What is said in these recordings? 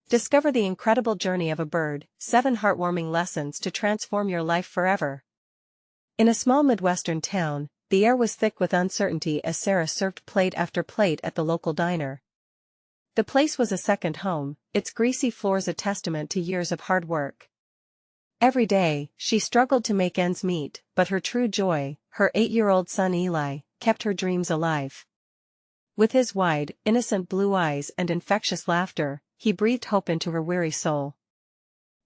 Discover the incredible journey of a bird, 7 heartwarming lessons to transform your life forever. In a small Midwestern town, the air was thick with uncertainty as Sarah served plate after plate at the local diner. The place was a second home, its greasy floors a testament to years of hard work. Every day, she struggled to make ends meet, but her true joy, her 8-year-old son Eli, kept her dreams alive. With his wide, innocent blue eyes and infectious laughter, he breathed hope into her weary soul.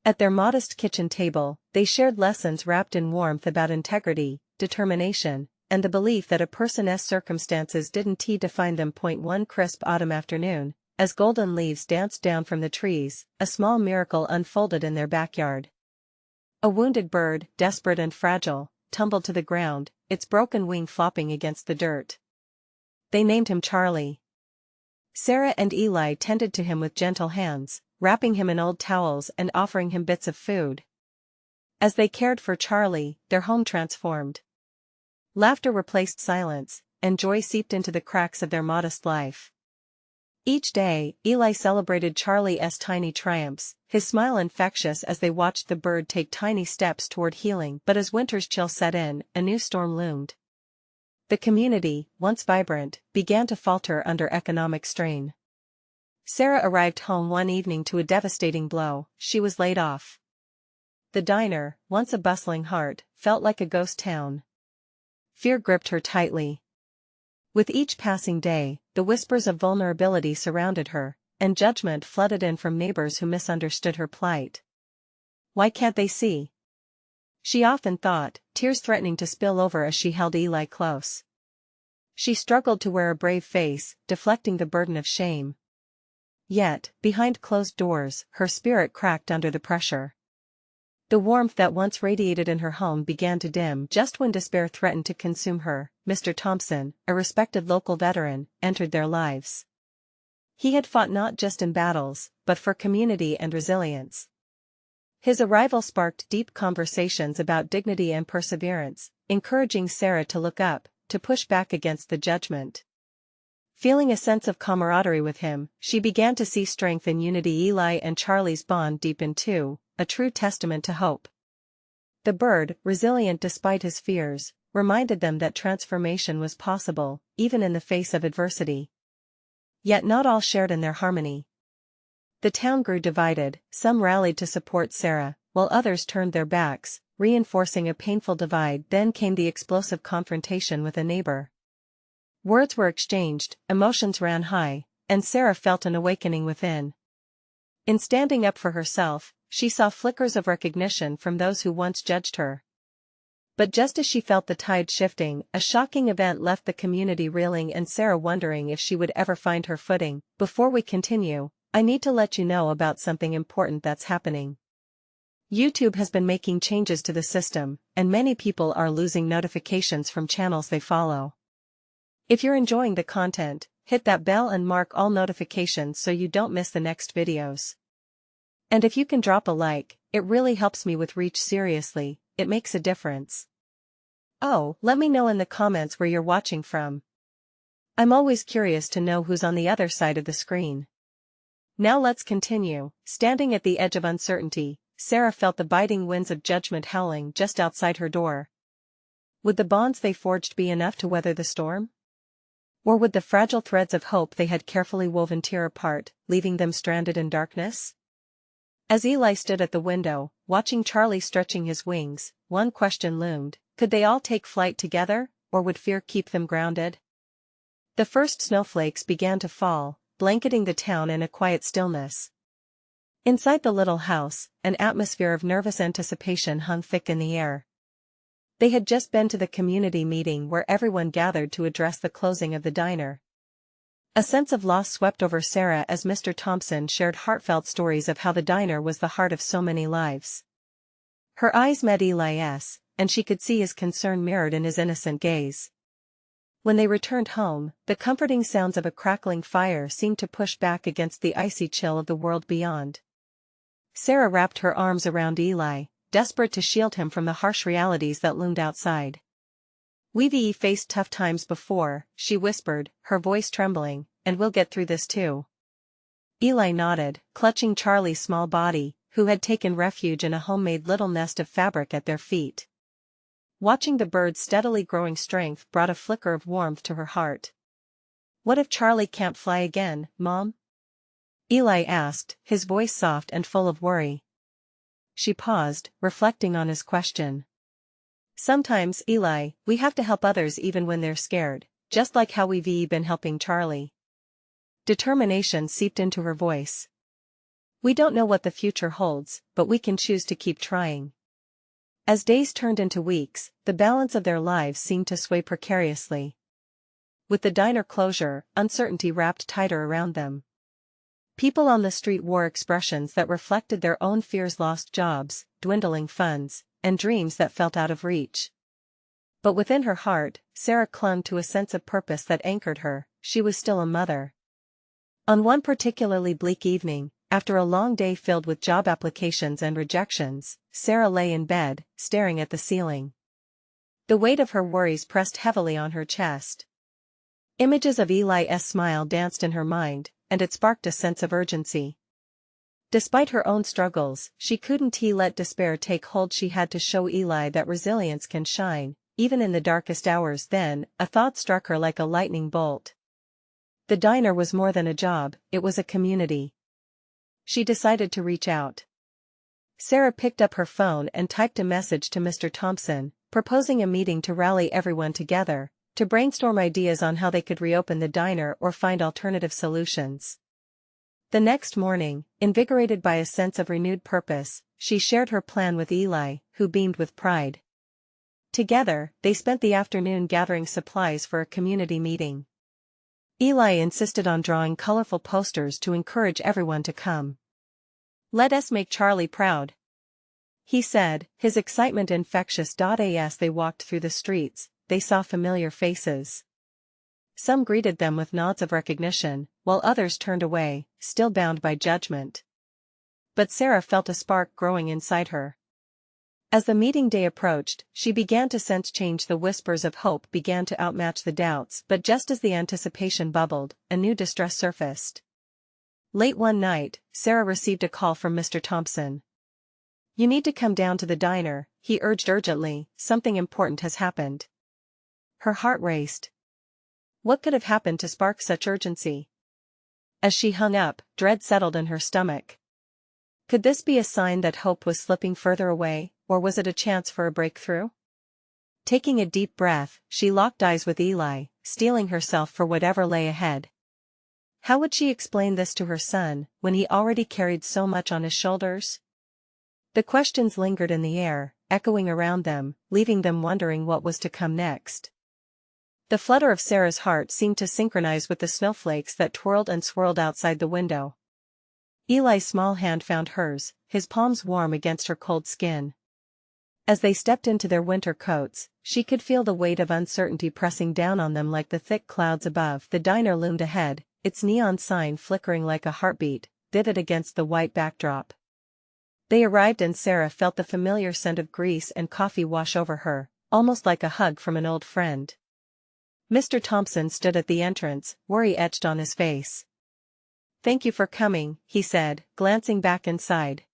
At their modest kitchen table, they shared lessons wrapped in warmth about integrity, determination, and the belief that a person's circumstances didn't define them. One crisp autumn afternoon, as golden leaves danced down from the trees, a small miracle unfolded in their backyard. A wounded bird, desperate and fragile, tumbled to the ground, its broken wing flopping against the dirt. They named him Charlie. Sarah and Eli tended to him with gentle hands, wrapping him in old towels and offering him bits of food. As they cared for Charlie, their home transformed. Laughter replaced silence, and joy seeped into the cracks of their modest life. Each day, Eli celebrated Charlie's tiny triumphs, his smile infectious as they watched the bird take tiny steps toward healing. But as winter's chill set in, a new storm loomed. The community, once vibrant, began to falter under economic strain. Sarah arrived home one evening to a devastating blow. She was laid off. The diner, once a bustling heart, felt like a ghost town. Fear gripped her tightly. With each passing day, the whispers of vulnerability surrounded her, and judgment flooded in from neighbors who misunderstood her plight. Why can't they see? She often thought, tears threatening to spill over as she held Eli close. She struggled to wear a brave face, deflecting the burden of shame. Yet, behind closed doors, her spirit cracked under the pressure. The warmth that once radiated in her home began to dim just when despair threatened to consume her. Mr. Thompson, a respected local veteran, entered their lives. He had fought not just in battles, but for community and resilience. His arrival sparked deep conversations about dignity and perseverance, encouraging Sarah to look up, to push back against the judgment. Feeling a sense of camaraderie with him, she began to see strength in unity. Eli and Charlie's bond deepened too, a true testament to hope. The bird, resilient despite his fears, reminded them that transformation was possible, even in the face of adversity. Yet not all shared in their harmony. The town grew divided, some rallied to support Sarah, while others turned their backs, reinforcing a painful divide. Then came the explosive confrontation with a neighbor. Words were exchanged, emotions ran high, and Sarah felt an awakening within. In standing up for herself, she saw flickers of recognition from those who once judged her. But just as she felt the tide shifting, a shocking event left the community reeling and Sarah wondering if she would ever find her footing. Before we continue, I need to let you know about something important that's happening. YouTube has been making changes to the system, and many people are losing notifications from channels they follow. If you're enjoying the content, hit that bell and mark all notifications so you don't miss the next videos. And if you can drop a like, it really helps me with reach. Seriously, it makes a difference. Oh, let me know in the comments where you're watching from. I'm always curious to know who's on the other side of the screen. Now let's continue. Standing at the edge of uncertainty, Sarah felt the biting winds of judgment howling just outside her door. Would the bonds they forged be enough to weather the storm? Or would the fragile threads of hope they had carefully woven tear apart, leaving them stranded in darkness? As Eli stood at the window, watching Charlie stretching his wings, one question loomed: could they all take flight together, or would fear keep them grounded? The first snowflakes began to fall, blanketing the town in a quiet stillness. Inside the little house, an atmosphere of nervous anticipation hung thick in the air. They had just been to the community meeting where everyone gathered to address the closing of the diner. A sense of loss swept over Sarah as Mr. Thompson shared heartfelt stories of how the diner was the heart of so many lives. Her eyes met Eli's, and she could see his concern mirrored in his innocent gaze. When they returned home, the comforting sounds of a crackling fire seemed to push back against the icy chill of the world beyond. Sarah wrapped her arms around Eli, desperate to shield him from the harsh realities that loomed outside. "We've faced tough times before," she whispered, her voice trembling, "and we'll get through this too." Eli nodded, clutching Charlie's small body, who had taken refuge in a homemade little nest of fabric at their feet. Watching the bird's steadily growing strength brought a flicker of warmth to her heart. "What if Charlie can't fly again, Mom?" Eli asked, his voice soft and full of worry. She paused, reflecting on his question. "Sometimes, Eli, we have to help others even when they're scared, just like how we've been helping Charlie." Determination seeped into her voice. "We don't know what the future holds, but we can choose to keep trying." As days turned into weeks, the balance of their lives seemed to sway precariously. With the diner closure, uncertainty wrapped tighter around them. People on the street wore expressions that reflected their own fears: lost jobs, dwindling funds, and dreams that felt out of reach. But within her heart, Sarah clung to a sense of purpose that anchored her. She was still a mother. On one particularly bleak evening, after a long day filled with job applications and rejections, Sarah lay in bed, staring at the ceiling. The weight of her worries pressed heavily on her chest. Images of Eli's smile danced in her mind, and it sparked a sense of urgency. Despite her own struggles, she couldn't let despair take hold. She had to show Eli that resilience can shine, even in the darkest hours. Then, a thought struck her like a lightning bolt. The diner was more than a job, it was a community. She decided to reach out. Sarah picked up her phone and typed a message to Mr. Thompson, proposing a meeting to rally everyone together, to brainstorm ideas on how they could reopen the diner or find alternative solutions. The next morning, invigorated by a sense of renewed purpose, she shared her plan with Eli, who beamed with pride. Together, they spent the afternoon gathering supplies for a community meeting. Eli insisted on drawing colorful posters to encourage everyone to come. "Let us make Charlie proud," he said, his excitement infectious. As they walked through the streets, they saw familiar faces. Some greeted them with nods of recognition, while others turned away, still bound by judgment. But Sarah felt a spark growing inside her. As the meeting day approached, she began to sense change. The whispers of hope began to outmatch the doubts, but just as the anticipation bubbled, a new distress surfaced. Late one night, Sarah received a call from Mr. Thompson. "You need to come down to the diner," he urged urgently. "Something important has happened." Her heart raced. What could have happened to spark such urgency? As she hung up, dread settled in her stomach. Could this be a sign that hope was slipping further away, or was it a chance for a breakthrough? Taking a deep breath, she locked eyes with Eli, steeling herself for whatever lay ahead. How would she explain this to her son, when he already carried so much on his shoulders? The questions lingered in the air, echoing around them, leaving them wondering what was to come next. The flutter of Sarah's heart seemed to synchronize with the snowflakes that twirled and swirled outside the window. Eli's small hand found hers, his palms warm against her cold skin. As they stepped into their winter coats, she could feel the weight of uncertainty pressing down on them like the thick clouds above. The diner loomed ahead, its neon sign flickering like a heartbeat, vivid against the white backdrop. They arrived and Sarah felt the familiar scent of grease and coffee wash over her, almost like a hug from an old friend. Mr. Thompson stood at the entrance, worry etched on his face. "Thank you for coming," he said, glancing back inside.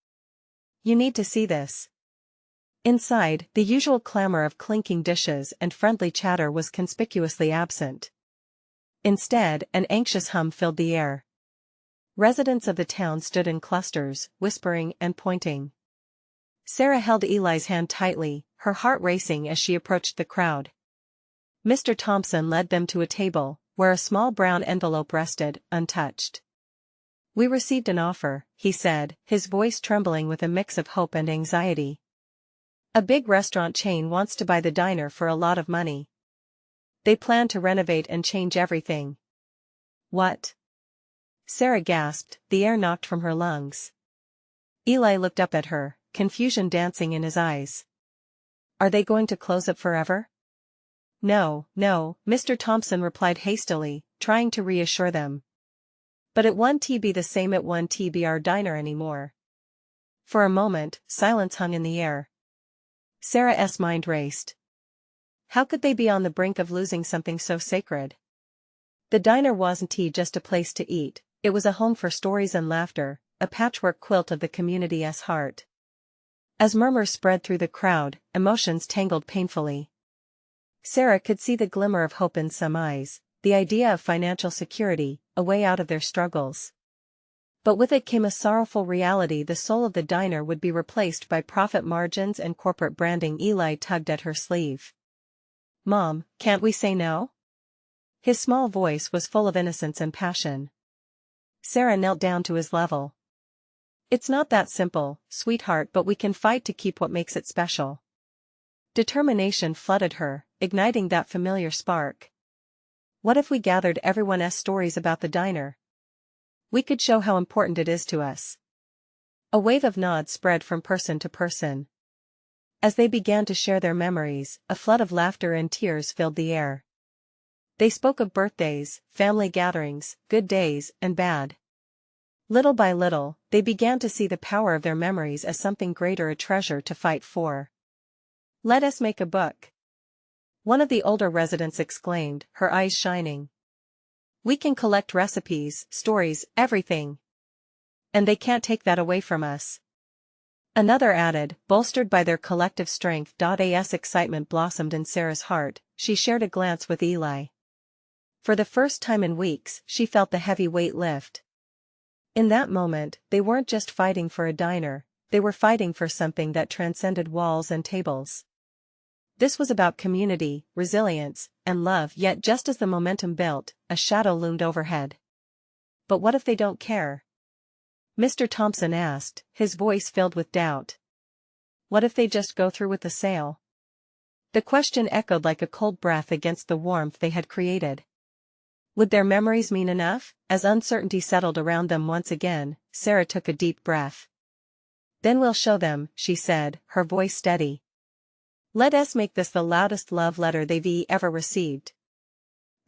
"You need to see this." Inside, the usual clamor of clinking dishes and friendly chatter was conspicuously absent. Instead, an anxious hum filled the air. Residents of the town stood in clusters, whispering and pointing. Sarah held Eli's hand tightly, her heart racing as she approached the crowd. Mr. Thompson led them to a table, where a small brown envelope rested, untouched. "We received an offer," he said, his voice trembling with a mix of hope and anxiety. "A big restaurant chain wants to buy the diner for a lot of money. They plan to renovate and change everything." "What?" Sarah gasped, the air knocked from her lungs. Eli looked up at her, confusion dancing in his eyes. "Are they going to close it forever?" No, Mr. Thompson replied hastily, trying to reassure them. "But it won't be the same, it won't be our diner anymore." For a moment, silence hung in the air. Sarah's mind raced. How could they be on the brink of losing something so sacred? The diner wasn't just a place to eat, It was a home for stories and laughter, a patchwork quilt of the community's heart. As murmurs spread through the crowd, emotions tangled painfully. Sarah could see the glimmer of hope in some eyes, the idea of financial security, a way out of their struggles. But with it came a sorrowful reality: the soul of the diner would be replaced by profit margins and corporate branding. Eli tugged at her sleeve. "Mom, can't we say no?" His small voice was full of innocence and passion. Sarah knelt down to his level. "It's not that simple, sweetheart, but we can fight to keep what makes it special." Determination flooded her, igniting that familiar spark. "What if we gathered everyone's stories about the diner? We could show how important it is to us." A wave of nods spread from person to person. As they began to share their memories, a flood of laughter and tears filled the air. They spoke of birthdays, family gatherings, good days, and bad. Little by little, they began to see the power of their memories as something greater, a treasure to fight for. "Let us make a book," one of the older residents exclaimed, her eyes shining. "We can collect recipes, stories, everything. And they can't take that away from us." Another added, bolstered by their collective strength. As excitement blossomed in Sarah's heart, she shared a glance with Eli. For the first time in weeks, she felt the heavy weight lift. In that moment, they weren't just fighting for a diner, they were fighting for something that transcended walls and tables. This was about community, resilience, and love. Yet just as the momentum built, a shadow loomed overhead. "But what if they don't care?" Mr. Thompson asked, his voice filled with doubt. "What if they just go through with the sale?" The question echoed like a cold breath against the warmth they had created. Would their memories mean enough? As uncertainty settled around them once again, Sarah took a deep breath. "Then we'll show them," she said, her voice steady. "Let us make this the loudest love letter they've ever received."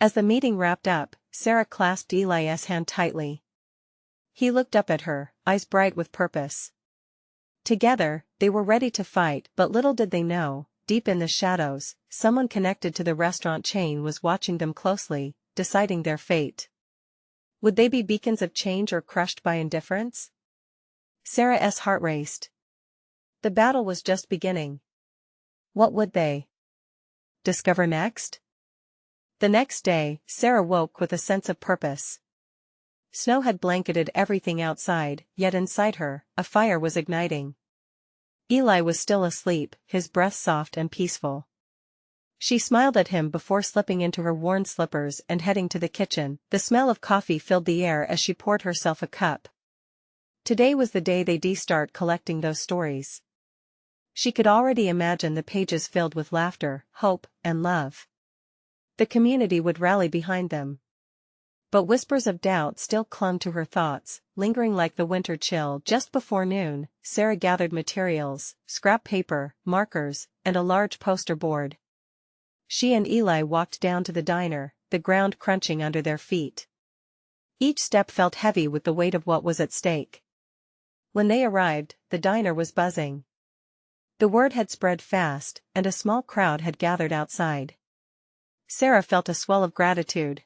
As the meeting wrapped up, Sarah clasped Eli's hand tightly. He looked up at her, eyes bright with purpose. Together, they were ready to fight, but little did they know, deep in the shadows, someone connected to the restaurant chain was watching them closely, deciding their fate. Would they be beacons of change or crushed by indifference? Sarah's heart raced. The battle was just beginning. What would they discover next? The next day, Sarah woke with a sense of purpose. Snow had blanketed everything outside, yet inside her, a fire was igniting. Eli was still asleep, his breath soft and peaceful. She smiled at him before slipping into her worn slippers and heading to the kitchen. The smell of coffee filled the air as she poured herself a cup. Today was the day they'd start collecting those stories. She could already imagine the pages filled with laughter, hope, and love. The community would rally behind them. But whispers of doubt still clung to her thoughts, lingering like the winter chill. Just before noon, Sarah gathered materials, scrap paper, markers, and a large poster board. She and Eli walked down to the diner, the ground crunching under their feet. Each step felt heavy with the weight of what was at stake. When they arrived, the diner was buzzing. The word had spread fast, and a small crowd had gathered outside. Sarah felt a swell of gratitude.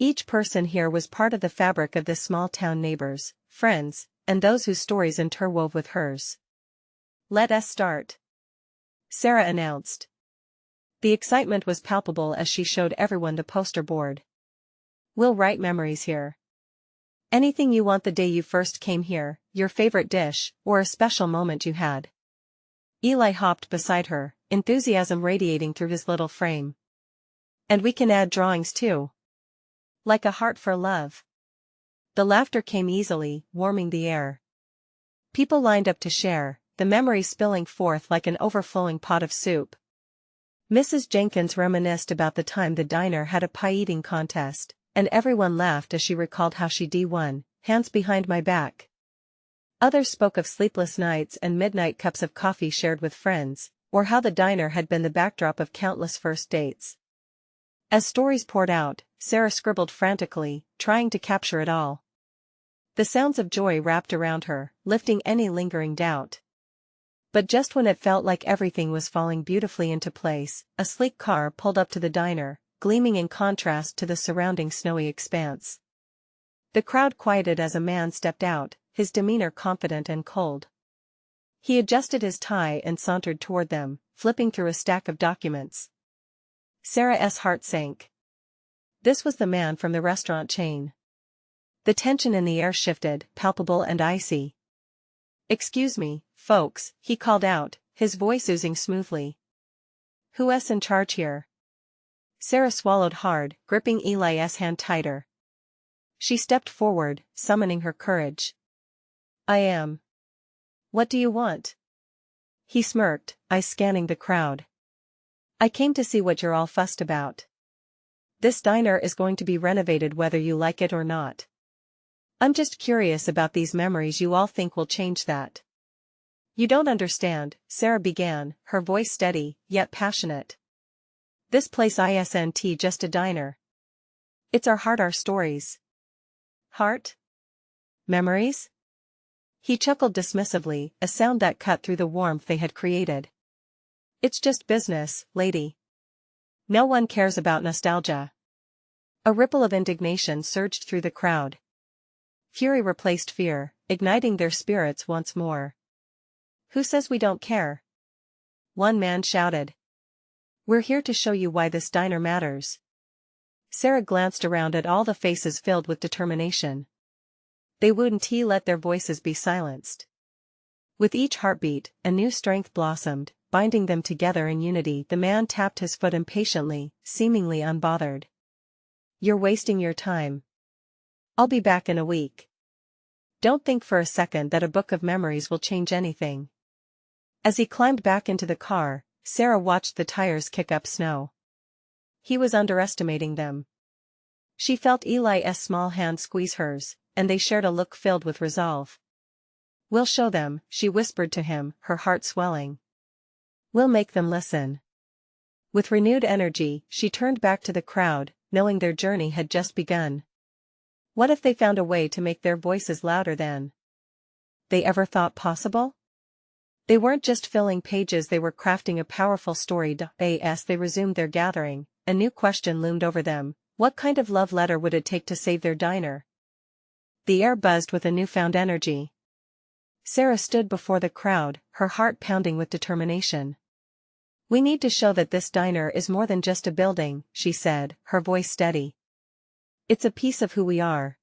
Each person here was part of the fabric of this small town: neighbors, friends, and those whose stories interwove with hers. "Let us start," Sarah announced. The excitement was palpable as she showed everyone the poster board. "We'll write memories here. Anything you want: the day you first came here, your favorite dish, or a special moment you had." Eli hopped beside her, enthusiasm radiating through his little frame. "And we can add drawings too. Like a heart for love." The laughter came easily, warming the air. People lined up to share, the memories spilling forth like an overflowing pot of soup. Mrs. Jenkins reminisced about the time the diner had a pie-eating contest, and everyone laughed as she recalled how she won, hands behind my back. Others spoke of sleepless nights and midnight cups of coffee shared with friends, or how the diner had been the backdrop of countless first dates. As stories poured out, Sarah scribbled frantically, trying to capture it all. The sounds of joy wrapped around her, lifting any lingering doubt. But just when it felt like everything was falling beautifully into place, a sleek car pulled up to the diner, gleaming in contrast to the surrounding snowy expanse. The crowd quieted as a man stepped out, his demeanor confident and cold. He adjusted his tie and sauntered toward them, flipping through a stack of documents. Sarah's heart sank. This was the man from the restaurant chain. The tension in the air shifted, palpable and icy. "Excuse me, folks," he called out, his voice oozing smoothly. "Who's in charge here?" Sarah swallowed hard, gripping Eli's hand tighter. She stepped forward, summoning her courage. "I am." "What do you want?" He smirked, eyes scanning the crowd. "I came to see what you're all fussed about. This diner is going to be renovated whether you like it or not. I'm just curious about these memories you all think will change that." "You don't understand," Sarah began, her voice steady, yet passionate. "This place isn't just a diner. It's our heart, our stories." "Heart? Memories?" He chuckled dismissively, a sound that cut through the warmth they had created. "It's just business, lady. No one cares about nostalgia." A ripple of indignation surged through the crowd. Fury replaced fear, igniting their spirits once more. "Who says we don't care?" one man shouted. "We're here to show you why this diner matters." Sarah glanced around at all the faces filled with determination. They wouldn't let their voices be silenced. With each heartbeat, a new strength blossomed, binding them together in unity. The man tapped his foot impatiently, seemingly unbothered. "You're wasting your time. I'll be back in a week. Don't think for a second that a book of memories will change anything." As he climbed back into the car, Sarah watched the tires kick up snow. He was underestimating them. She felt Eli's small hand squeeze hers, and they shared a look filled with resolve. "We'll show them," she whispered to him, her heart swelling. "We'll make them listen." With renewed energy, she turned back to the crowd, knowing their journey had just begun. What if they found a way to make their voices louder than they ever thought possible? They weren't just filling pages, they were crafting a powerful story. As they resumed their gathering, a new question loomed over them: what kind of love letter would it take to save their diner? The air buzzed with a newfound energy. Sarah stood before the crowd, her heart pounding with determination. "We need to show that this diner is more than just a building," she said, her voice steady. "It's a piece of who we are.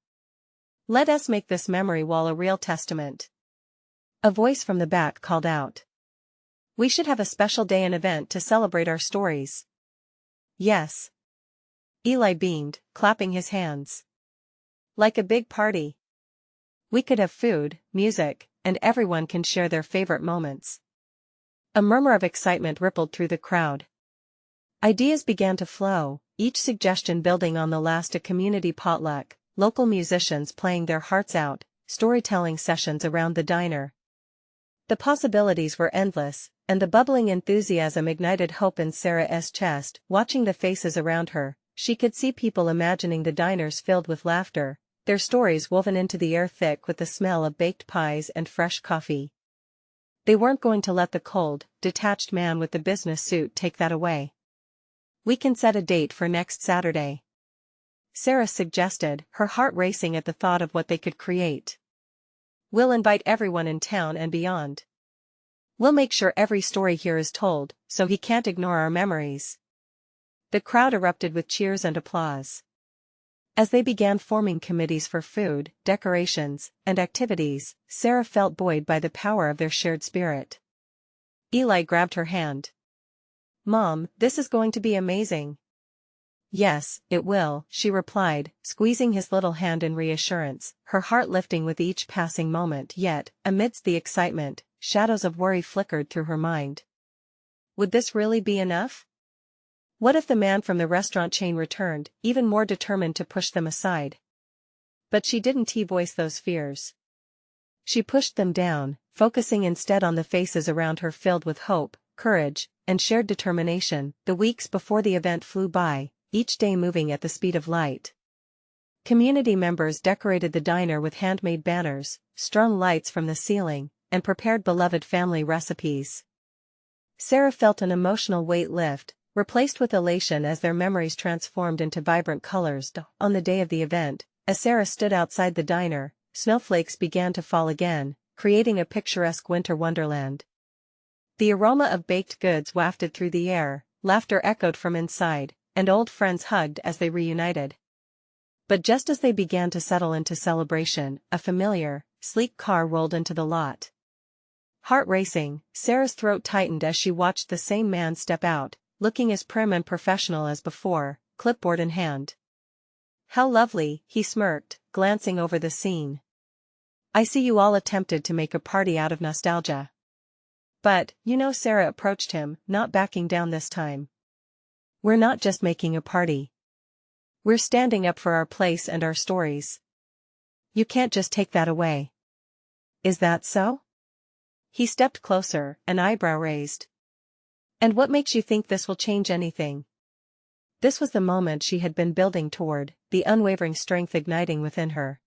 Let us make this memory wall a real testament." A voice from the back called out. "We should have a special day and event to celebrate our stories." "Yes." Eli beamed, clapping his hands. "Like a big party. We could have food, music, and everyone can share their favorite moments." A murmur of excitement rippled through the crowd. Ideas began to flow, each suggestion building on the last: a community potluck, local musicians playing their hearts out, storytelling sessions around the diner. The possibilities were endless, and the bubbling enthusiasm ignited hope in Sarah's chest. Watching the faces around her, she could see people imagining the diners filled with laughter, their stories woven into the air thick with the smell of baked pies and fresh coffee. They weren't going to let the cold, detached man with the business suit take that away. "We can set a date for next Saturday," Sarah suggested, her heart racing at the thought of what they could create. "We'll invite everyone in town and beyond. We'll make sure every story here is told, so he can't ignore our memories." The crowd erupted with cheers and applause. As they began forming committees for food, decorations, and activities, Sarah felt buoyed by the power of their shared spirit. Eli grabbed her hand. "Mom, this is going to be amazing." "Yes, it will," she replied, squeezing his little hand in reassurance, her heart lifting with each passing moment. Yet, amidst the excitement, shadows of worry flickered through her mind. Would this really be enough? What if the man from the restaurant chain returned, even more determined to push them aside? But she didn't voice those fears. She pushed them down, focusing instead on the faces around her filled with hope, courage, and shared determination. The weeks before the event flew by, each day moving at the speed of light. Community members decorated the diner with handmade banners, strung lights from the ceiling, and prepared beloved family recipes. Sarah felt an emotional weight lift, replaced with elation as their memories transformed into vibrant colors. On the day of the event, As Sarah stood outside the diner, snowflakes began to fall again, creating a picturesque winter wonderland. The aroma of baked goods wafted through the air, laughter echoed from inside, and old friends hugged as they reunited. But just as they began to settle into celebration, a familiar, sleek car rolled into the lot. Heart racing, Sarah's throat tightened as she watched the same man step out, looking as prim and professional as before, clipboard in hand. "How lovely," he smirked, glancing over the scene. "I see you all attempted to make a party out of nostalgia." "But, Sarah approached him, not backing down this time. "We're not just making a party. We're standing up for our place and our stories. You can't just take that away." "Is that so?" He stepped closer, an eyebrow raised. "And what makes you think this will change anything?" This was the moment she had been building toward, the unwavering strength igniting within her.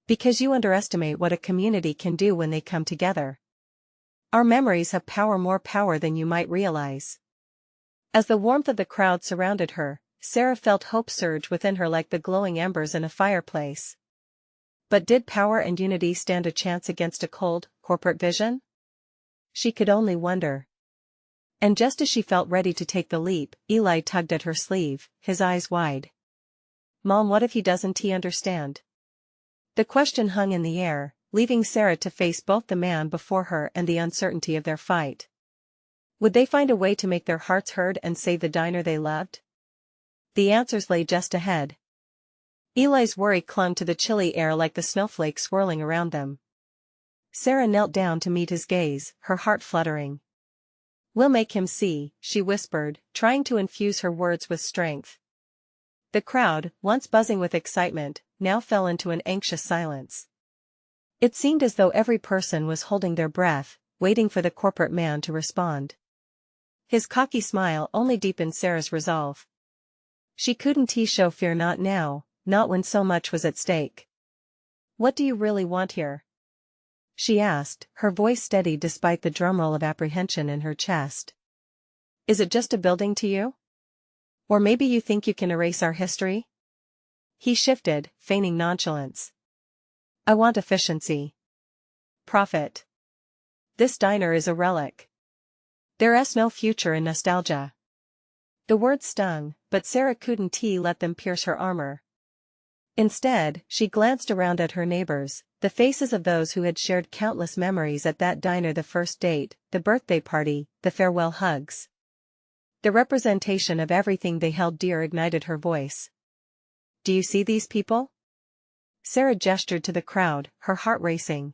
"Because you underestimate what a community can do when they come together. Our memories have power, more power than you might realize." As the warmth of the crowd surrounded her, Sarah felt hope surge within her like the glowing embers in a fireplace. But did power and unity stand a chance against a cold, corporate vision? She could only wonder. And just as she felt ready to take the leap, Eli tugged at her sleeve, his eyes wide. "Mom, what if he doesn't understand?" The question hung in the air, leaving Sarah to face both the man before her and the uncertainty of their fight. Would they find a way to make their hearts heard and save the diner they loved? The answers lay just ahead. Eli's worry clung to the chilly air like the snowflakes swirling around them. Sarah knelt down to meet his gaze, her heart fluttering. "We'll make him see," she whispered, trying to infuse her words with strength. The crowd, once buzzing with excitement, now fell into an anxious silence. It seemed as though every person was holding their breath, waiting for the corporate man to respond. His cocky smile only deepened Sarah's resolve. She couldn't show fear, not now, not when so much was at stake. "What do you really want here?" she asked, her voice steady despite the drumroll of apprehension in her chest. "Is it just a building to you? Or maybe you think you can erase our history?" He shifted, feigning nonchalance. "I want efficiency. Profit. This diner is a relic. There's no future in nostalgia." The words stung, but Sarah couldn't let them pierce her armor. Instead, she glanced around at her neighbors, the faces of those who had shared countless memories at that diner: the first date, the birthday party, the farewell hugs. The representation of everything they held dear ignited her voice. "Do you see these people?" Sarah gestured to the crowd, her heart racing.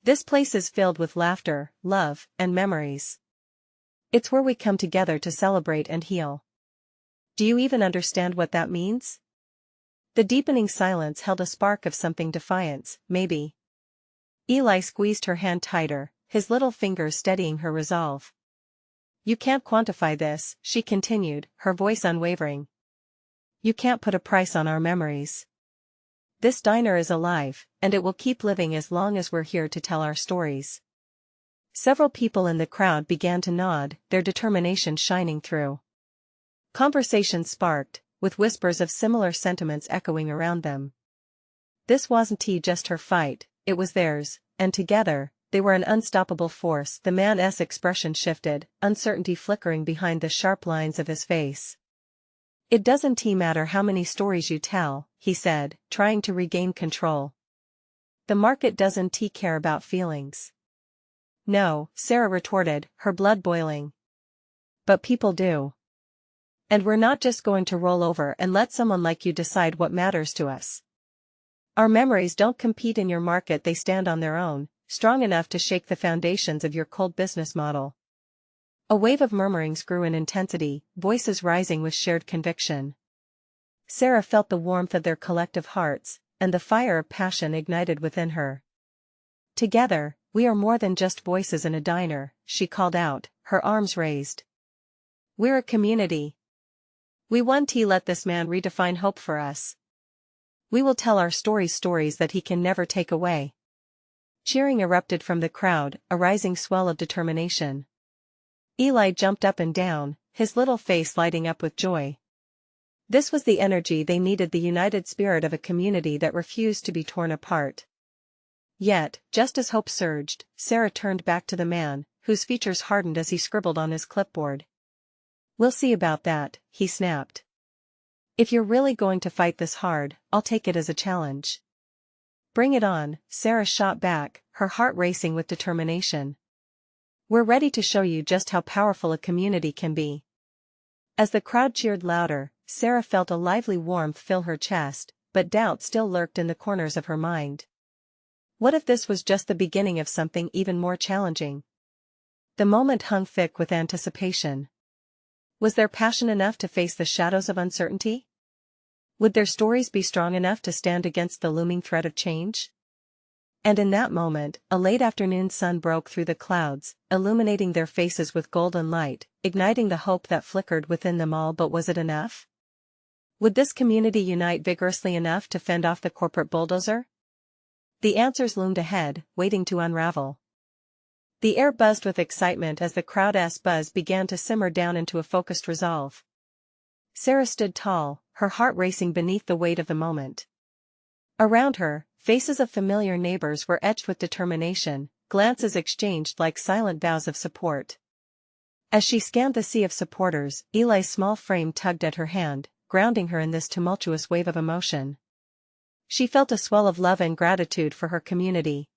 "This place is filled with laughter, love, and memories. It's where we come together to celebrate and heal. Do you even understand what that means?" The deepening silence held a spark of something: defiance, maybe. Eli squeezed her hand tighter, his little fingers steadying her resolve. "You can't quantify this," she continued, her voice unwavering. "You can't put a price on our memories. This diner is alive, and it will keep living as long as we're here to tell our stories." Several people in the crowd began to nod, their determination shining through. Conversation sparked, with whispers of similar sentiments echoing around them. This wasn't just her fight, it was theirs, and together, they were an unstoppable force. The man's expression shifted, uncertainty flickering behind the sharp lines of his face. "It doesn't matter how many stories you tell," he said, trying to regain control. "The market doesn't care about feelings." "No," Sarah retorted, her blood boiling. "But people do. And we're not just going to roll over and let someone like you decide what matters to us. Our memories don't compete in your market, they stand on their own, strong enough to shake the foundations of your cold business model." A wave of murmurings grew in intensity, voices rising with shared conviction. Sarah felt the warmth of their collective hearts, and the fire of passion ignited within her. "Together, we are more than just voices in a diner," she called out, her arms raised. "We're a community. We want to let this man redefine hope for us. We will tell our stories that he can never take away." Cheering erupted from the crowd, a rising swell of determination. Eli jumped up and down, his little face lighting up with joy. This was the energy they needed, the united spirit of a community that refused to be torn apart. Yet, just as hope surged, Sarah turned back to the man, whose features hardened as he scribbled on his clipboard. "We'll see about that," he snapped. "If you're really going to fight this hard, I'll take it as a challenge." "Bring it on," Sarah shot back, her heart racing with determination. "We're ready to show you just how powerful a community can be." As the crowd cheered louder, Sarah felt a lively warmth fill her chest, but doubt still lurked in the corners of her mind. What if this was just the beginning of something even more challenging? The moment hung thick with anticipation. Was their passion enough to face the shadows of uncertainty? Would their stories be strong enough to stand against the looming threat of change? And in that moment, a late afternoon sun broke through the clouds, illuminating their faces with golden light, igniting the hope that flickered within them all. But was it enough? Would this community unite vigorously enough to fend off the corporate bulldozer? The answers loomed ahead, waiting to unravel. The air buzzed with excitement as the crowd's buzz began to simmer down into a focused resolve. Sarah stood tall, her heart racing beneath the weight of the moment. Around her, faces of familiar neighbors were etched with determination, glances exchanged like silent vows of support. As she scanned the sea of supporters, Eli's small frame tugged at her hand, grounding her in this tumultuous wave of emotion. She felt a swell of love and gratitude for her community.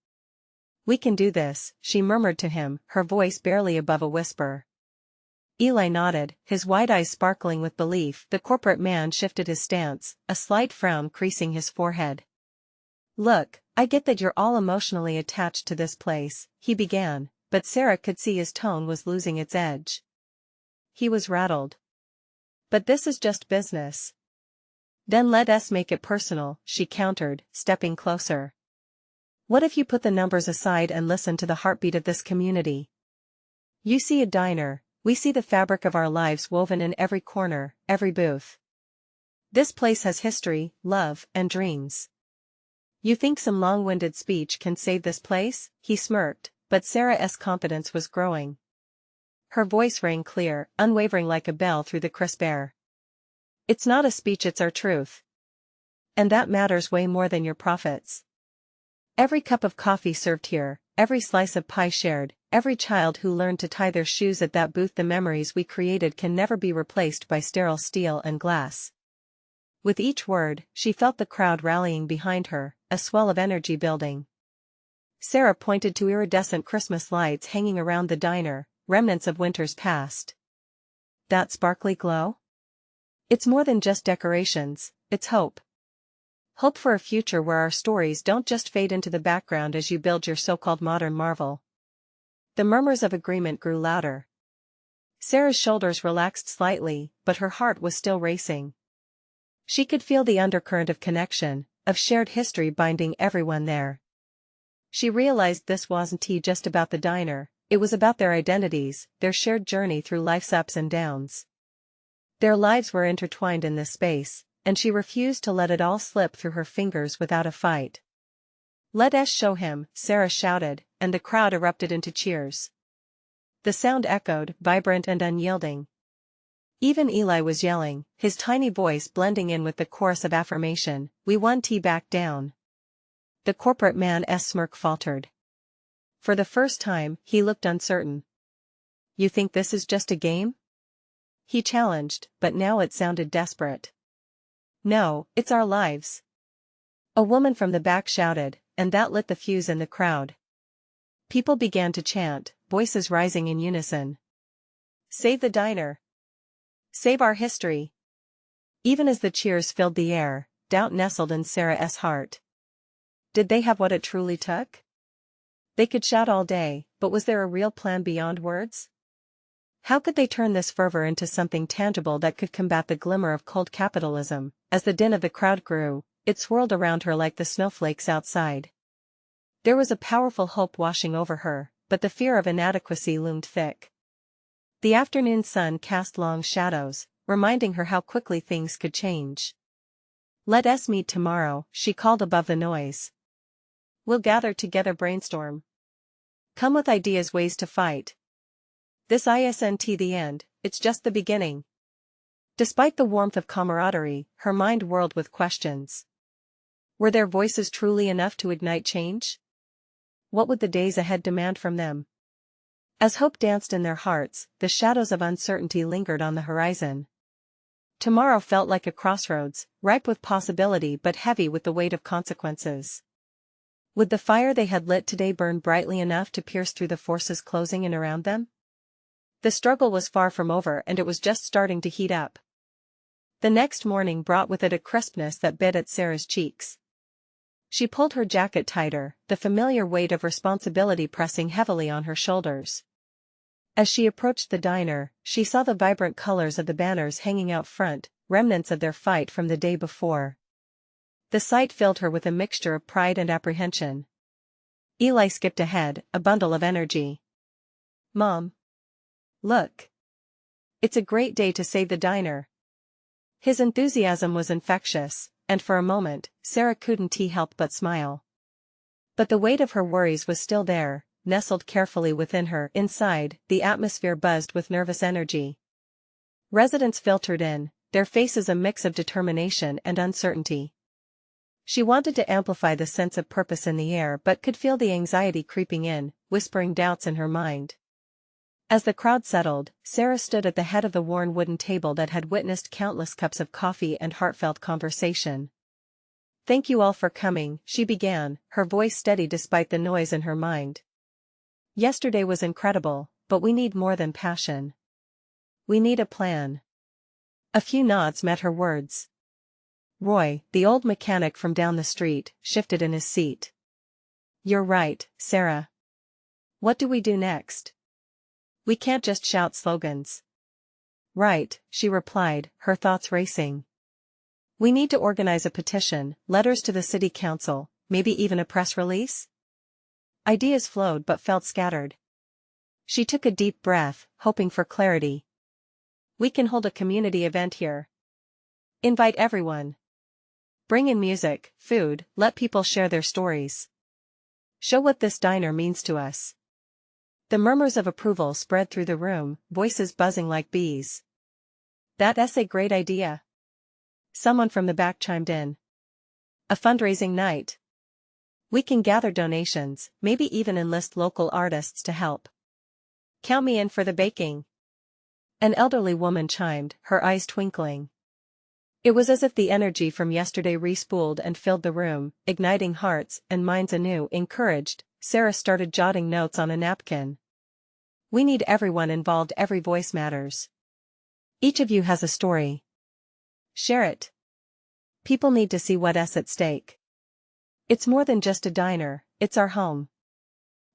"We can do this," she murmured to him, her voice barely above a whisper. Eli nodded, his wide eyes sparkling with belief. The corporate man shifted his stance, a slight frown creasing his forehead. "Look, I get that you're all emotionally attached to this place," he began, but Sarah could see his tone was losing its edge. He was rattled. "But this is just business." "Then let us make it personal," she countered, stepping closer. "What if you put the numbers aside and listen to the heartbeat of this community? You see a diner, we see the fabric of our lives woven in every corner, every booth. This place has history, love, and dreams. You think some long-winded speech can save this place?" He smirked, but Sarah's confidence was growing. Her voice rang clear, unwavering like a bell through the crisp air. "It's not a speech, it's our truth. And that matters way more than your profits. Every cup of coffee served here, every slice of pie shared, every child who learned to tie their shoes at that booth, the memories we created can never be replaced by sterile steel and glass." With each word, she felt the crowd rallying behind her, a swell of energy building. Sarah pointed to iridescent Christmas lights hanging around the diner, remnants of winters past. "That sparkly glow? It's more than just decorations, it's hope. Hope for a future where our stories don't just fade into the background as you build your so-called modern marvel." The murmurs of agreement grew louder. Sarah's shoulders relaxed slightly, but her heart was still racing. She could feel the undercurrent of connection, of shared history binding everyone there. She realized this wasn't just about the diner, it was about their identities, their shared journey through life's ups and downs. Their lives were intertwined in this space, and she refused to let it all slip through her fingers without a fight. "Let us show him," Sarah shouted, and the crowd erupted into cheers. The sound echoed, vibrant and unyielding. Even Eli was yelling, his tiny voice blending in with the chorus of affirmation, "We won, back down." The corporate man's smirk faltered. For the first time, he looked uncertain. "You think this is just a game?" he challenged, but now it sounded desperate. "No, it's our lives." A woman from the back shouted, and that lit the fuse in the crowd. People began to chant, voices rising in unison. "Save the diner! Save our history!" Even as the cheers filled the air, doubt nestled in Sarah's heart. Did they have what it truly took? They could shout all day, but was there a real plan beyond words? How could they turn this fervor into something tangible that could combat the glimmer of cold capitalism? As the din of the crowd grew, it swirled around her like the snowflakes outside. There was a powerful hope washing over her, but the fear of inadequacy loomed thick. The afternoon sun cast long shadows, reminding her how quickly things could change. "Let us meet tomorrow," she called above the noise. "We'll gather together, brainstorm. Come with ideas, ways to fight. This isn't the end, it's just the beginning." Despite the warmth of camaraderie, her mind whirled with questions. Were their voices truly enough to ignite change? What would the days ahead demand from them? As hope danced in their hearts, the shadows of uncertainty lingered on the horizon. Tomorrow felt like a crossroads, ripe with possibility but heavy with the weight of consequences. Would the fire they had lit today burn brightly enough to pierce through the forces closing in around them? The struggle was far from over and it was just starting to heat up. The next morning brought with it a crispness that bit at Sarah's cheeks. She pulled her jacket tighter, the familiar weight of responsibility pressing heavily on her shoulders. As she approached the diner, she saw the vibrant colors of the banners hanging out front, remnants of their fight from the day before. The sight filled her with a mixture of pride and apprehension. Eli skipped ahead, a bundle of energy. "Mom. Look. It's a great day to save the diner." His enthusiasm was infectious, and for a moment, Sarah couldn't help but smile. But the weight of her worries was still there, nestled carefully within her. Inside, the atmosphere buzzed with nervous energy. Residents filtered in, their faces a mix of determination and uncertainty. She wanted to amplify the sense of purpose in the air but could feel the anxiety creeping in, whispering doubts in her mind. As the crowd settled, Sarah stood at the head of the worn wooden table that had witnessed countless cups of coffee and heartfelt conversation. "Thank you all for coming," she began, her voice steady despite the noise in her mind. "Yesterday was incredible, but we need more than passion. We need a plan." A few nods met her words. Roy, the old mechanic from down the street, shifted in his seat. "You're right, Sarah. What do we do next? We can't just shout slogans." "Right," she replied, her thoughts racing. "We need to organize a petition, letters to the city council, maybe even a press release?" Ideas flowed but felt scattered. She took a deep breath, hoping for clarity. "We can hold a community event here. Invite everyone. Bring in music, food, let people share their stories. Show what this diner means to us." The murmurs of approval spread through the room, voices buzzing like bees. "That's a great idea." Someone from the back chimed in. "A fundraising night. We can gather donations, maybe even enlist local artists to help. Count me in for the baking." An elderly woman chimed, her eyes twinkling. It was as if the energy from yesterday respooled and filled the room, igniting hearts and minds anew. Encouraged, Sarah started jotting notes on a napkin. "We need everyone involved, every voice matters. Each of you has a story. Share it. People need to see what's at stake. It's more than just a diner, it's our home."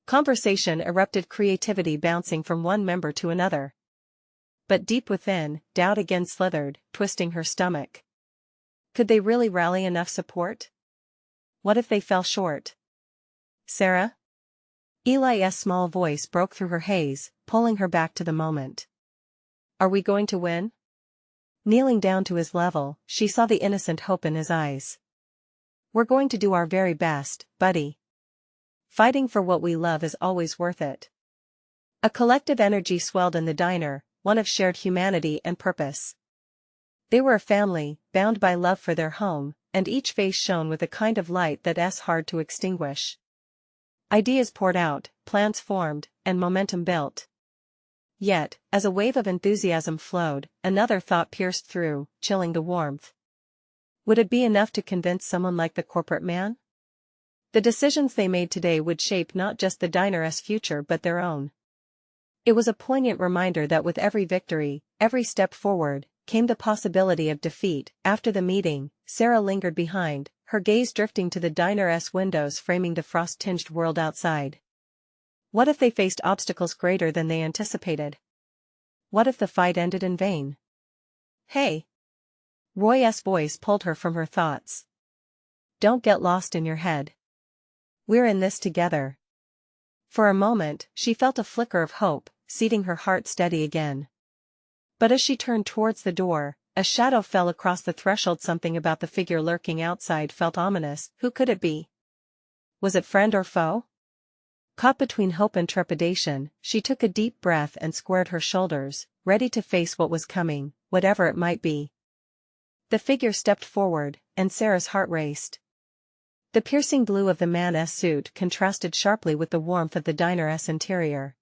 Conversation erupted, creativity bouncing from one member to another. But deep within, doubt again slithered, twisting her stomach. Could they really rally enough support? What if they fell short? "Sarah?" Eli's small voice broke through her haze, pulling her back to the moment. "Are we going to win?" Kneeling down to his level, she saw the innocent hope in his eyes. "We're going to do our very best, buddy. Fighting for what we love is always worth it." A collective energy swelled in the diner, one of shared humanity and purpose. They were a family, bound by love for their home, and each face shone with a kind of light that's hard to extinguish. Ideas poured out, plans formed, and momentum built. Yet, as a wave of enthusiasm flowed, another thought pierced through, chilling the warmth. Would it be enough to convince someone like the corporate man? The decisions they made today would shape not just the diner's future but their own. It was a poignant reminder that with every victory, every step forward, came the possibility of defeat. After the meeting, Sarah lingered behind, her gaze drifting to the diner's windows framing the frost-tinged world outside. What if they faced obstacles greater than they anticipated? What if the fight ended in vain? "Hey!" Roy's voice pulled her from her thoughts. "Don't get lost in your head. We're in this together." For a moment, she felt a flicker of hope, seating her heart steady again. But as she turned towards the door, a shadow fell across the threshold. Something about the figure lurking outside felt ominous. Who could it be? Was it friend or foe? Caught between hope and trepidation, she took a deep breath and squared her shoulders, ready to face what was coming, whatever it might be. The figure stepped forward, and Sarah's heart raced. The piercing blue of the man's suit contrasted sharply with the warmth of the diner's interior.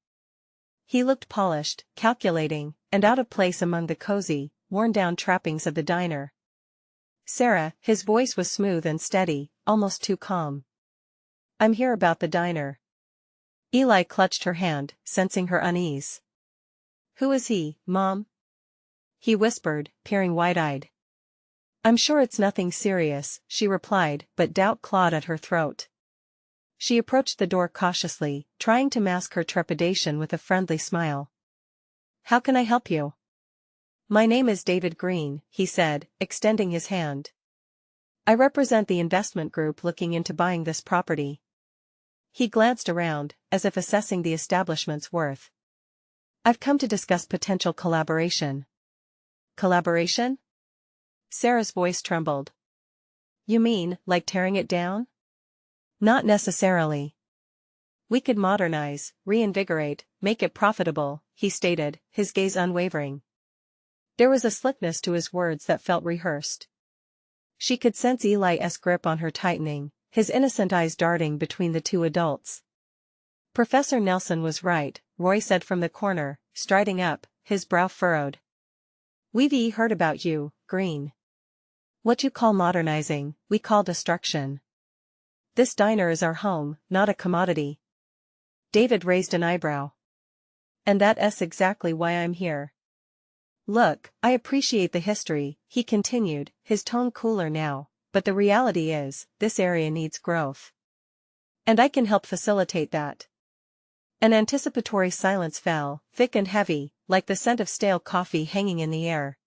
He looked polished, calculating, and out of place among the cozy, worn-down trappings of the diner. "Sarah," his voice was smooth and steady, almost too calm. "I'm here about the diner." Eli clutched her hand, sensing her unease. "Who is he, Mom?" he whispered, peering wide-eyed. "I'm sure it's nothing serious," she replied, but doubt clawed at her throat. She approached the door cautiously, trying to mask her trepidation with a friendly smile. "How can I help you?" "My name is David Green," he said, extending his hand. "I represent the investment group looking into buying this property." He glanced around, as if assessing the establishment's worth. "I've come to discuss potential collaboration." "Collaboration?" Sarah's voice trembled. "You mean, like tearing it down?" "Not necessarily. We could modernize, reinvigorate, make it profitable," he stated, his gaze unwavering. There was a slickness to his words that felt rehearsed. She could sense Eli's grip on her tightening, his innocent eyes darting between the two adults. "Professor Nelson was right," Roy said from the corner, striding up, his brow furrowed. "We've heard about you, Green. What you call modernizing, we call destruction. This diner is our home, not a commodity." David raised an eyebrow. "And that's exactly why I'm here. Look, I appreciate the history," he continued, his tone cooler now, "but the reality is, this area needs growth. And I can help facilitate that." An anticipatory silence fell, thick and heavy, like the scent of stale coffee hanging in the air.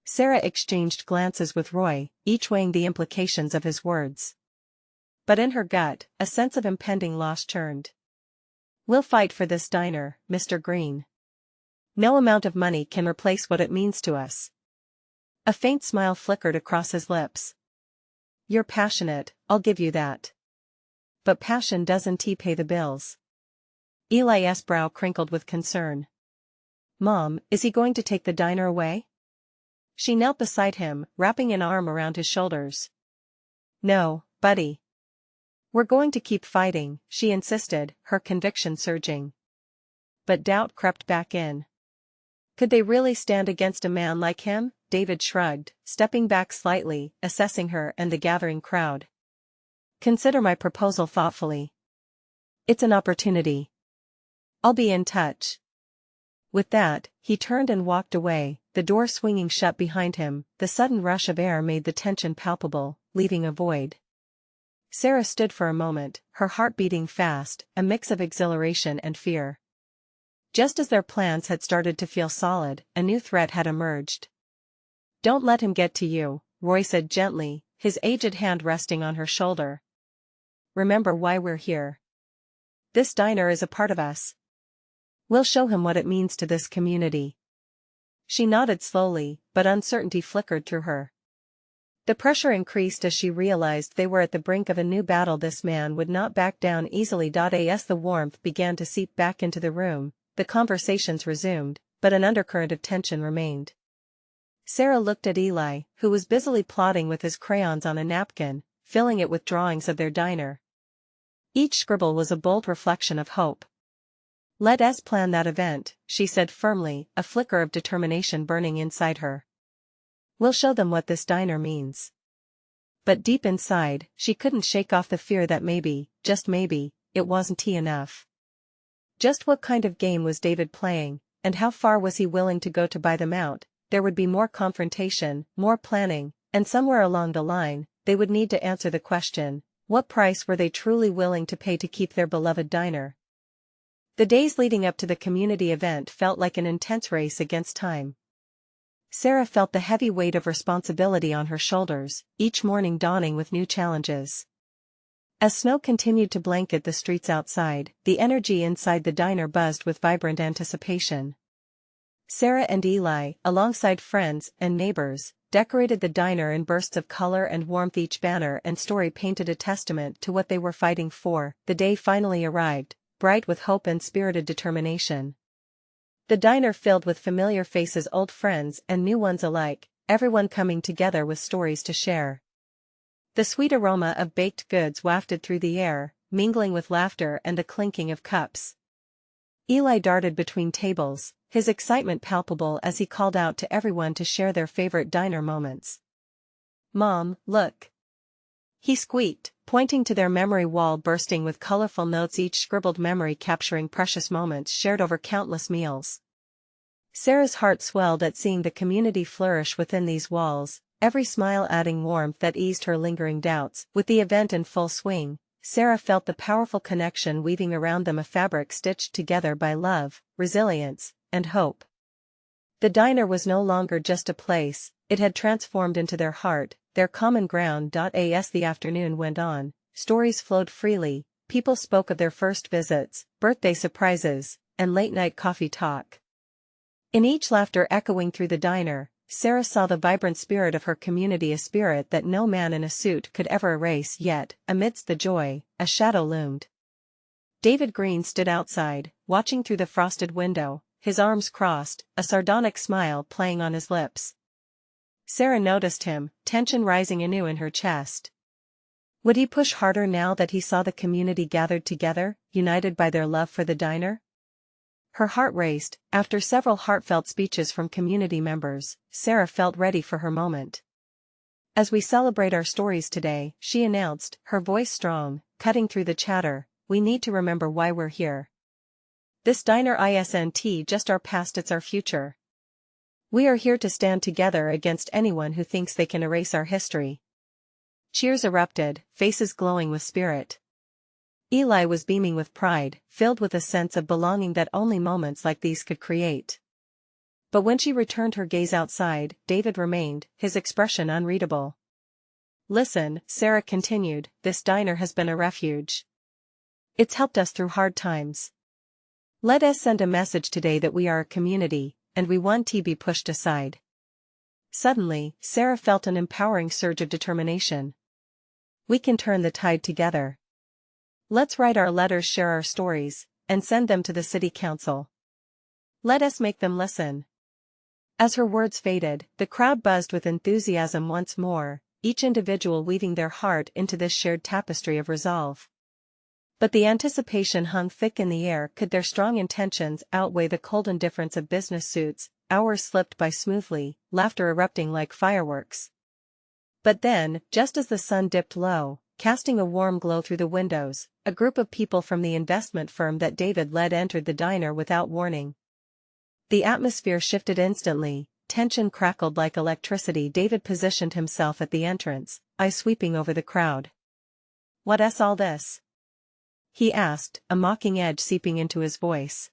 Sarah exchanged glances with Roy, each weighing the implications of his words. But in her gut, a sense of impending loss churned. "We'll fight for this diner, Mr. Green. No amount of money can replace what it means to us." A faint smile flickered across his lips. "You're passionate, I'll give you that. But passion doesn't pay the bills." Eli's brow crinkled with concern. "Mom, is he going to take the diner away?" She knelt beside him, wrapping an arm around his shoulders. "No, buddy. We're going to keep fighting," she insisted, her conviction surging. But doubt crept back in. Could they really stand against a man like him? David shrugged, stepping back slightly, assessing her and the gathering crowd. "Consider my proposal thoughtfully. It's an opportunity. I'll be in touch." With that, he turned and walked away, the door swinging shut behind him. The sudden rush of air made the tension palpable, leaving a void. Sarah stood for a moment, her heart beating fast, a mix of exhilaration and fear. Just as their plans had started to feel solid, a new threat had emerged. "Don't let him get to you," Roy said gently, his aged hand resting on her shoulder. "Remember why we're here. This diner is a part of us. We'll show him what it means to this community." She nodded slowly, but uncertainty flickered through her. The pressure increased as she realized they were at the brink of a new battle. This man would not back down easily. As the warmth began to seep back into the room, the conversations resumed, but an undercurrent of tension remained. Sarah looked at Eli, who was busily plotting with his crayons on a napkin, filling it with drawings of their diner. Each scribble was a bold reflection of hope. "Let us plan that event," she said firmly, a flicker of determination burning inside her. "We'll show them what this diner means." But deep inside, she couldn't shake off the fear that maybe, just maybe, it wasn't enough. Just what kind of game was David playing, and how far was he willing to go to buy them out? There would be more confrontation, more planning, and somewhere along the line, they would need to answer the question, what price were they truly willing to pay to keep their beloved diner? The days leading up to the community event felt like an intense race against time. Sarah felt the heavy weight of responsibility on her shoulders, each morning dawning with new challenges. As snow continued to blanket the streets outside, the energy inside the diner buzzed with vibrant anticipation. Sarah and Eli, alongside friends and neighbors, decorated the diner in bursts of color and warmth. Each banner and story painted a testament to what they were fighting for. The day finally arrived, bright with hope and spirited determination. The diner filled with familiar faces, old friends and new ones alike, everyone coming together with stories to share. The sweet aroma of baked goods wafted through the air, mingling with laughter and the clinking of cups. Eli darted between tables, his excitement palpable as he called out to everyone to share their favorite diner moments. "Mom, look!" he squeaked, pointing to their memory wall bursting with colorful notes, each scribbled memory capturing precious moments shared over countless meals. Sarah's heart swelled at seeing the community flourish within these walls, every smile adding warmth that eased her lingering doubts. With the event in full swing, Sarah felt the powerful connection weaving around them, a fabric stitched together by love, resilience, and hope. The diner was no longer just a place, it had transformed into their heart, their common ground. As the afternoon went on, stories flowed freely, people spoke of their first visits, birthday surprises, and late-night coffee talk. In each laughter echoing through the diner, Sarah saw the vibrant spirit of her community, a spirit that no man in a suit could ever erase. Yet, amidst the joy, a shadow loomed. David Green stood outside, watching through the frosted window, his arms crossed, a sardonic smile playing on his lips. Sarah noticed him, tension rising anew in her chest. Would he push harder now that he saw the community gathered together, united by their love for the diner? Her heart raced. After several heartfelt speeches from community members, Sarah felt ready for her moment. "As we celebrate our stories today," she announced, her voice strong, cutting through the chatter, "we need to remember why we're here. This diner isn't just our past, it's our future. We are here to stand together against anyone who thinks they can erase our history." Cheers erupted, faces glowing with spirit. Eli was beaming with pride, filled with a sense of belonging that only moments like these could create. But when she returned her gaze outside, David remained, his expression unreadable. "Listen," Sarah continued, "this diner has been a refuge. It's helped us through hard times. Let us send a message today that we are a community, and we won't be pushed aside." Suddenly, Sarah felt an empowering surge of determination. "We can turn the tide together. Let's write our letters, share our stories, and send them to the city council. Let us make them listen." As her words faded, the crowd buzzed with enthusiasm once more, each individual weaving their heart into this shared tapestry of resolve. But the anticipation hung thick in the air. Could their strong intentions outweigh the cold indifference of business suits? Hours slipped by smoothly, laughter erupting like fireworks. But then, just as the sun dipped low, casting a warm glow through the windows, a group of people from the investment firm that David led entered the diner without warning. The atmosphere shifted instantly, tension crackled like electricity. David positioned himself at the entrance, eyes sweeping over the crowd. "What's all this?" he asked, a mocking edge seeping into his voice.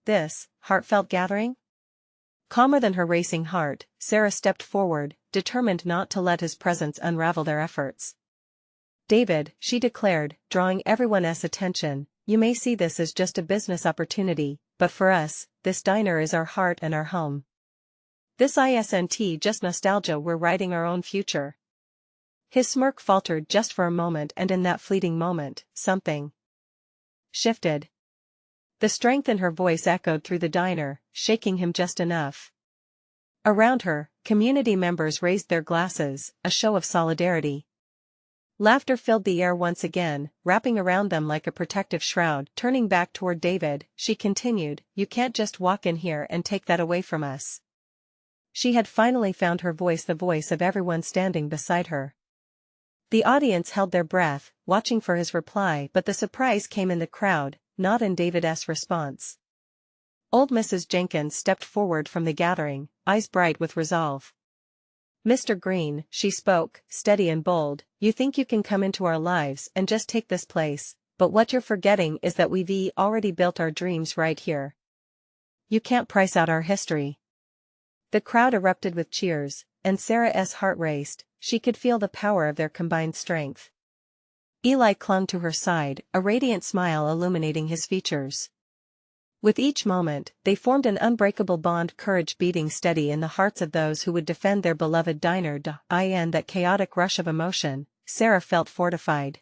"This heartfelt gathering?" Calmer than her racing heart, Sarah stepped forward, determined not to let his presence unravel their efforts. "David," she declared, drawing everyone's attention, "you may see this as just a business opportunity, but for us, this diner is our heart and our home. This isn't just nostalgia, we're writing our own future." His smirk faltered just for a moment, and in that fleeting moment, something shifted. The strength in her voice echoed through the diner, shaking him just enough. Around her, community members raised their glasses, a show of solidarity. Laughter filled the air once again, wrapping around them like a protective shroud. Turning back toward David, she continued, "You can't just walk in here and take that away from us." She had finally found her voice, the voice of everyone standing beside her. The audience held their breath, watching for his reply, but the surprise came in the crowd, not in David's response. Old Mrs. Jenkins stepped forward from the gathering, eyes bright with resolve. "Mr. Green," she spoke, steady and bold, "you think you can come into our lives and just take this place, but what you're forgetting is that we've already built our dreams right here. You can't price out our history." The crowd erupted with cheers, and Sarah's heart raced. She could feel the power of their combined strength. Eli clung to her side, a radiant smile illuminating his features. With each moment, they formed an unbreakable bond, courage beating steady in the hearts of those who would defend their beloved diner. In that chaotic rush of emotion, Sarah felt fortified.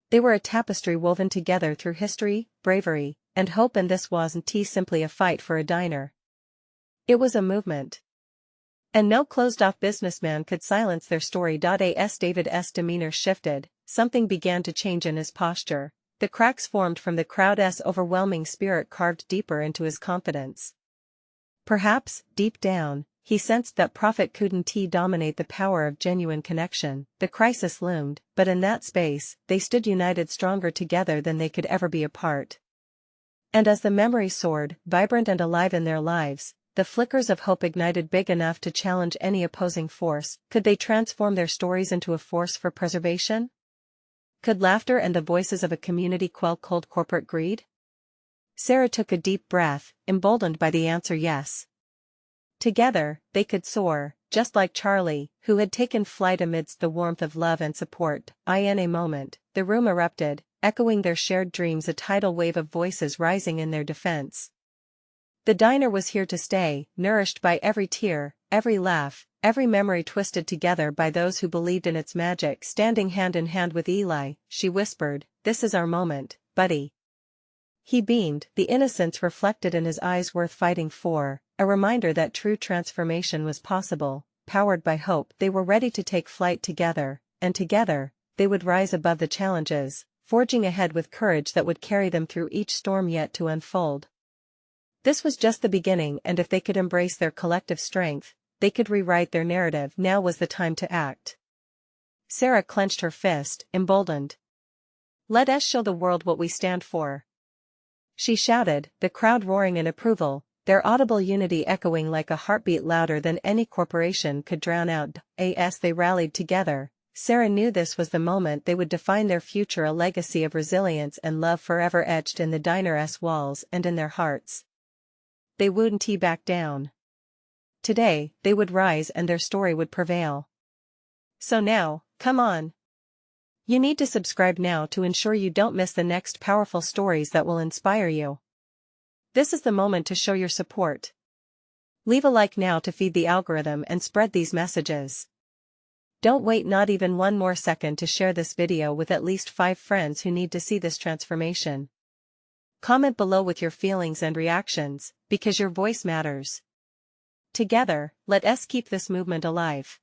They were a tapestry woven together through history, bravery, and hope, and this wasn't simply a fight for a diner. It was a movement. And no closed-off businessman could silence their story. As David's demeanor shifted, something began to change in his posture. The cracks formed from the crowd's overwhelming spirit carved deeper into his confidence. Perhaps, deep down, he sensed that profit couldn't dominate the power of genuine connection. The crisis loomed, but in that space, they stood united, stronger together than they could ever be apart. And as the memory soared, vibrant and alive in their lives, the flickers of hope ignited big enough to challenge any opposing force. Could they transform their stories into a force for preservation? Could laughter and the voices of a community quell cold corporate greed? Sarah took a deep breath, emboldened by the answer yes. Together, they could soar, just like Charlie, who had taken flight amidst the warmth of love and support. In a moment, the room erupted, echoing their shared dreams, a tidal wave of voices rising in their defense. The diner was here to stay, nourished by every tear, every laugh, every memory twisted together by those who believed in its magic. Standing hand in hand with Eli, she whispered, "This is our moment, buddy." He beamed, the innocence reflected in his eyes worth fighting for, a reminder that true transformation was possible. Powered by hope, they were ready to take flight together, and together, they would rise above the challenges, forging ahead with courage that would carry them through each storm yet to unfold. This was just the beginning, and if they could embrace their collective strength, they could rewrite their narrative. Now was the time to act. Sarah clenched her fist, emboldened. "Let us show the world what we stand for," she shouted, the crowd roaring in approval, their audible unity echoing like a heartbeat louder than any corporation could drown out. As they rallied together, Sarah knew this was the moment they would define their future, a legacy of resilience and love forever etched in the diner's walls and in their hearts. They wouldn't back down. Today, they would rise and their story would prevail. So now, come on. You need to subscribe now to ensure you don't miss the next powerful stories that will inspire you. This is the moment to show your support. Leave a like now to feed the algorithm and spread these messages. Don't wait not even one more second to share this video with at least 5 friends who need to see this transformation. Comment below with your feelings and reactions, because your voice matters. Together, let us keep this movement alive.